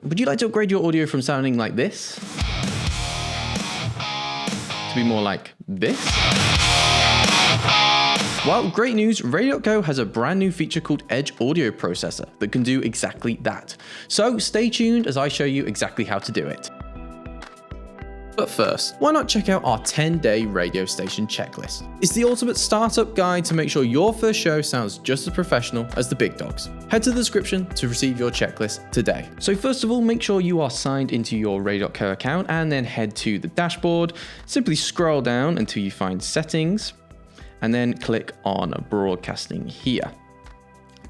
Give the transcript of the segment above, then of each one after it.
Would you like to upgrade your audio from sounding like this to be more like this? Well, great news, Radio.co has a brand new feature called Edge Audio Processor that can do exactly that. So stay tuned as I show you exactly how to do it. But first, why not check out our 10-day radio station checklist? It's the ultimate startup guide to make sure your first show sounds just as professional as the big dogs. Head to the description to receive your checklist today. So first of all, make sure you are signed into your Radio.co account and then head to the dashboard. Simply scroll down until you find settings and then click on broadcasting here.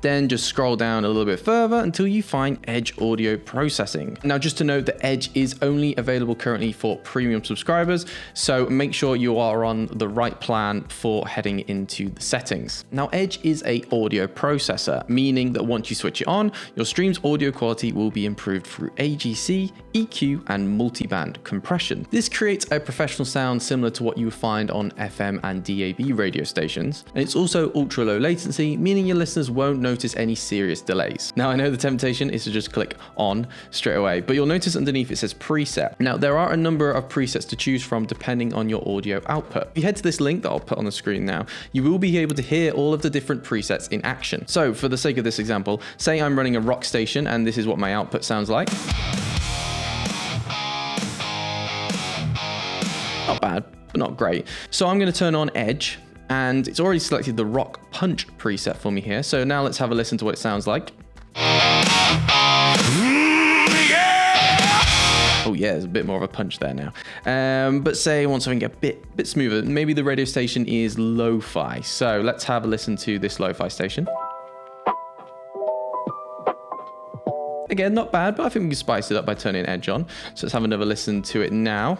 Then just scroll down a little bit further until you find Edge Audio Processing. Now, just to note that Edge is only available currently for premium subscribers, so make sure you are on the right plan for heading into the settings. Now, Edge is an audio processor, meaning that once you switch it on, your stream's audio quality will be improved through AGC, EQ, and multiband compression. This creates a professional sound similar to what you would find on FM and DAB radio stations, and it's also ultra low latency, meaning your listeners won't notice any serious delays. Now, I know the temptation is to just click on straight away, but you'll notice underneath it says preset. Now, there are a number of presets to choose from depending on your audio output. If you head to this link that I'll put on the screen now, you will be able to hear all of the different presets in action. So for the sake of this example, say I'm running a rock station and this is what my output sounds like. Not bad, but not great. So I'm going to turn on Edge, and it's already selected the rock punch preset for me here. So now let's have a listen to what it sounds like. Oh yeah, there's a bit more of a punch there now. But say I want something a bit smoother. Maybe the radio station is lo-fi. So let's have a listen to this lo-fi station. Again, not bad, but I think we can spice it up by turning Edge on. So let's have another listen to it now.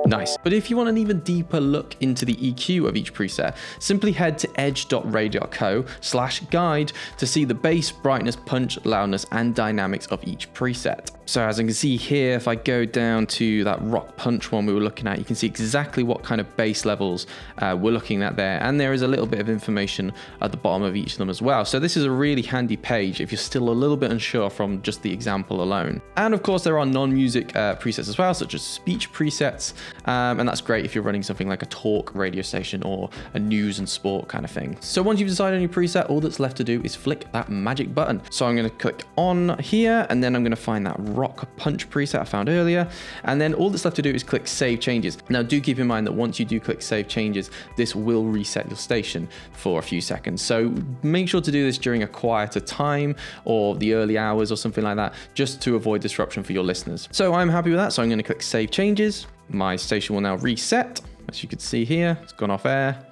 Nice. But if you want an even deeper look into the EQ of each preset, simply head to edge.radio.co/guide to see the bass, brightness, punch, loudness, and dynamics of each preset. So as you can see here, if I go down to that rock punch one we were looking at, you can see exactly what kind of bass levels we're looking at there. And there is a little bit of information at the bottom of each of them as well. So this is a really handy page if you're still a little bit unsure from just the example alone. And of course, there are non-music presets as well, such as speech presets. And that's great if you're running something like a talk radio station or a news and sport kind of thing. So once you've decided on your preset, all that's left to do is flick that magic button. So I'm going to click on here, and then I'm going to find that rock punch preset I found earlier. And then all that's left to do is click save changes. Now do keep in mind that once you do click save changes, this will reset your station for a few seconds. So make sure to do this during a quieter time or the early hours or something like that, just to avoid disruption for your listeners. So I'm happy with that. So I'm going to click save changes. My station will now reset. As you can see here, it's gone off air.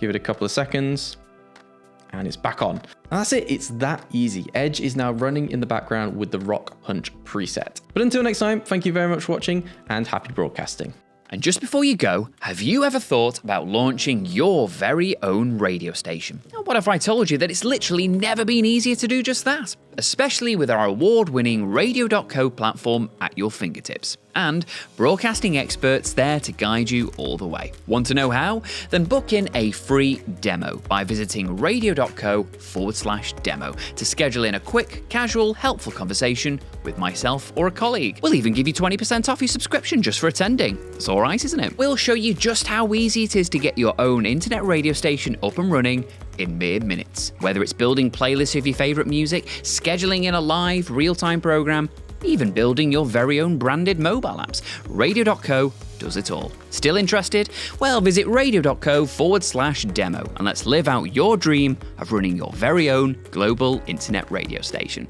Give it a couple of seconds and it's back on. And that's it. It's that easy. Edge is now running in the background with the rock punch preset. But until next time, thank you very much for watching and happy broadcasting. And just before you go, have you ever thought about launching your very own radio station? What if I told you that it's literally never been easier to do just that? Especially with our award-winning Radio.co platform at your fingertips. And broadcasting experts there to guide you all the way. Want to know how? Then book in a free demo by visiting radio.co/demo to schedule in a quick, casual, helpful conversation with myself or a colleague. We'll even give you 20% off your subscription just for attending. It's all right, isn't it? We'll show you just how easy it is to get your own internet radio station up and running in mere minutes. Whether it's building playlists of your favourite music, scheduling in a live, real-time programme, even building your very own branded mobile apps, Radio.co does it all. Still interested? Well, visit radio.co/demo and let's live out your dream of running your very own global internet radio station.